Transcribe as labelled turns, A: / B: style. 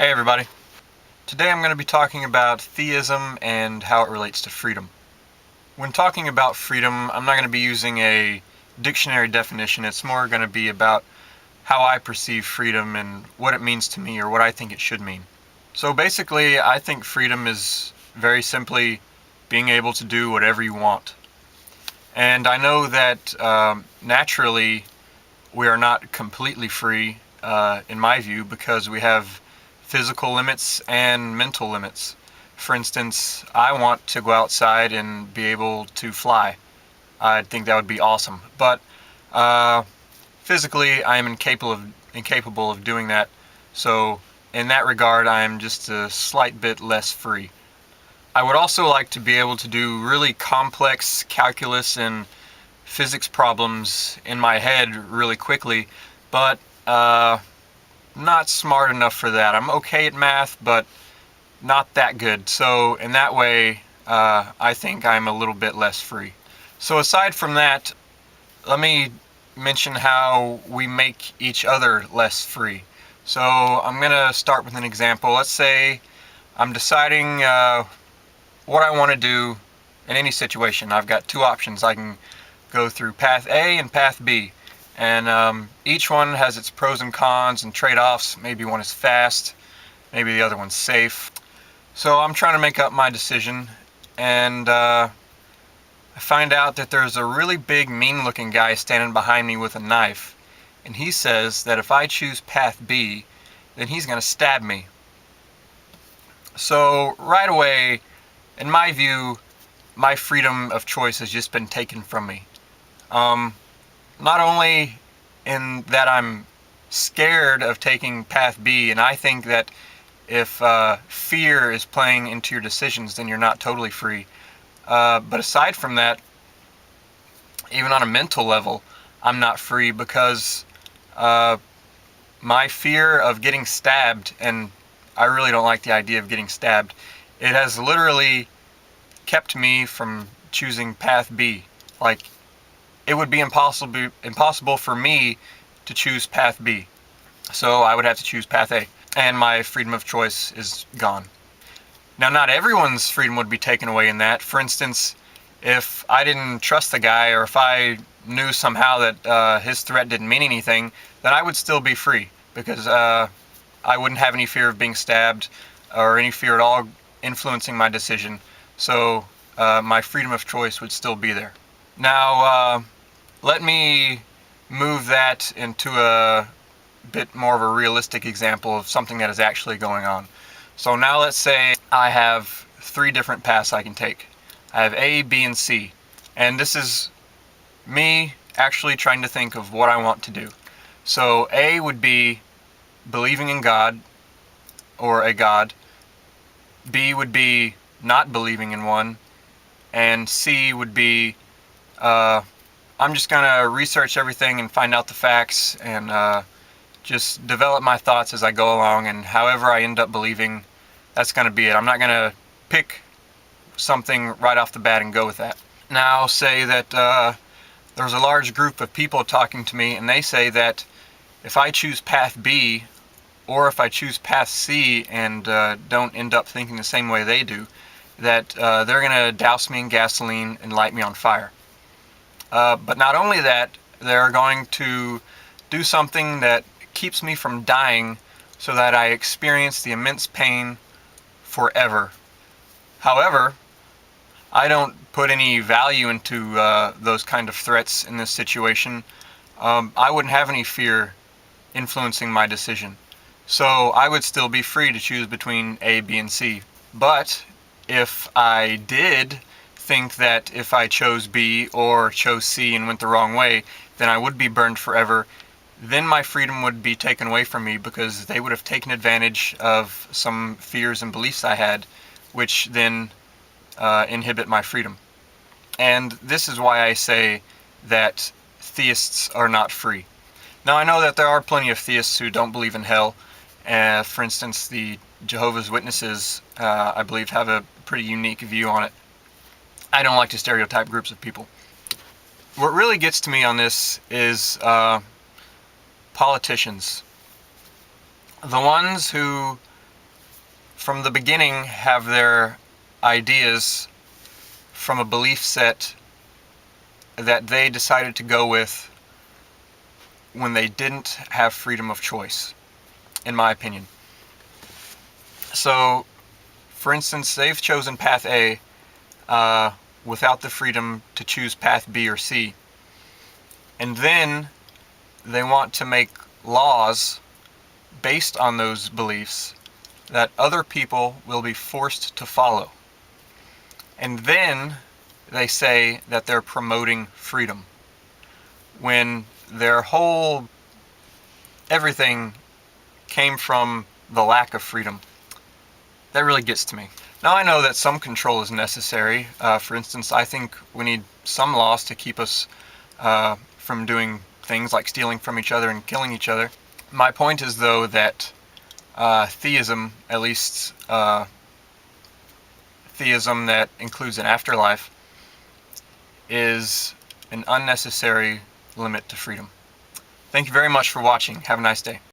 A: Hey everybody. Today I'm going to be talking about theism and how it relates to freedom. When talking about freedom, I'm not going to be using a dictionary definition. It's more going to be about how I perceive freedom and what it means to me or what I think it should mean. So basically, I think freedom is very simply being able to do whatever you want. And I know that naturally we are not completely free, in my view, because we have physical limits and mental limits. For instance, I want to go outside and be able to fly. I think that would be awesome. But uh, physically, I am incapable of doing that. So, in that regard, I am just a slight bit less free. I would also like to be able to do really complex calculus and physics problems in my head really quickly, but not smart enough for that. I'm okay at math, but not that good. So in that way, I think I'm a little bit less free. So aside from that, let me mention how we make each other less free. So I'm going to start with an example. Let's say I'm deciding what I want to do in any situation. I've got two options. I can go through path A and path B. And each one has its pros and cons and trade-offs. Maybe one is fast, maybe the other one's safe. So I'm trying to make up my decision, and I find out that there's a really big, mean-looking guy standing behind me with a knife. And he says that if I choose path B, then he's going to stab me. So right away, in my view, my freedom of choice has just been taken from me. Not only in that I'm scared of taking path B, and I think that if fear is playing into your decisions, then you're not totally free. But aside from that, even on a mental level, I'm not free because uh, my fear of getting stabbed, and I really don't like the idea of getting stabbed, it has literally kept me from choosing path B. Like, it would be impossible for me to choose path B. So I would have to choose path A, and my freedom of choice is gone. Now, not everyone's freedom would be taken away in that. For instance, if I didn't trust the guy, or if I knew somehow that his threat didn't mean anything, then I would still be free, because I wouldn't have any fear of being stabbed or any fear at all influencing my decision. So my freedom of choice would still be there. Now, let me move that into a bit more of a realistic example of something that is actually going on. So now let's say I have three different paths I can take. I have A, B, and C. And this is me actually trying to think of what I want to do. So A would be believing in God or a God. B would be not believing in one. And C would be I'm just going to research everything and find out the facts and just develop my thoughts as I go along, and however I end up believing, that's going to be it. I'm not going to pick something right off the bat and go with that. Now, say that there's a large group of people talking to me, and they say that if I choose path B, or if I choose path C and don't end up thinking the same way they do, that they're going to douse me in gasoline and light me on fire. But not only that, they're going to do something that keeps me from dying so that I experience the immense pain forever. However, I don't put any value into those kind of threats in this situation. I wouldn't have any fear influencing my decision. So I would still be free to choose between A, B, and C. But if I did think that if I chose B or chose C and went the wrong way, then I would be burned forever, then my freedom would be taken away from me, because they would have taken advantage of some fears and beliefs I had, which then inhibit my freedom. And this is why I say that theists are not free. Now, I know that there are plenty of theists who don't believe in hell. For instance, the Jehovah's Witnesses, I believe, have a pretty unique view on it. I don't like to stereotype groups of people. What really gets to me on this is politicians. The ones who from the beginning have their ideas from a belief set that they decided to go with when they didn't have freedom of choice, in my opinion. So, for instance, they've chosen path A without the freedom to choose path B or C. And then they want to make laws based on those beliefs that other people will be forced to follow. And then they say that they're promoting freedom, when their whole everything came from the lack of freedom. That really gets to me. Now, I know that some control is necessary. For instance, I think we need some laws to keep us from doing things like stealing from each other and killing each other. My point is, though, that theism, at least theism that includes an afterlife, is an unnecessary limit to freedom. Thank you very much for watching. Have a nice day.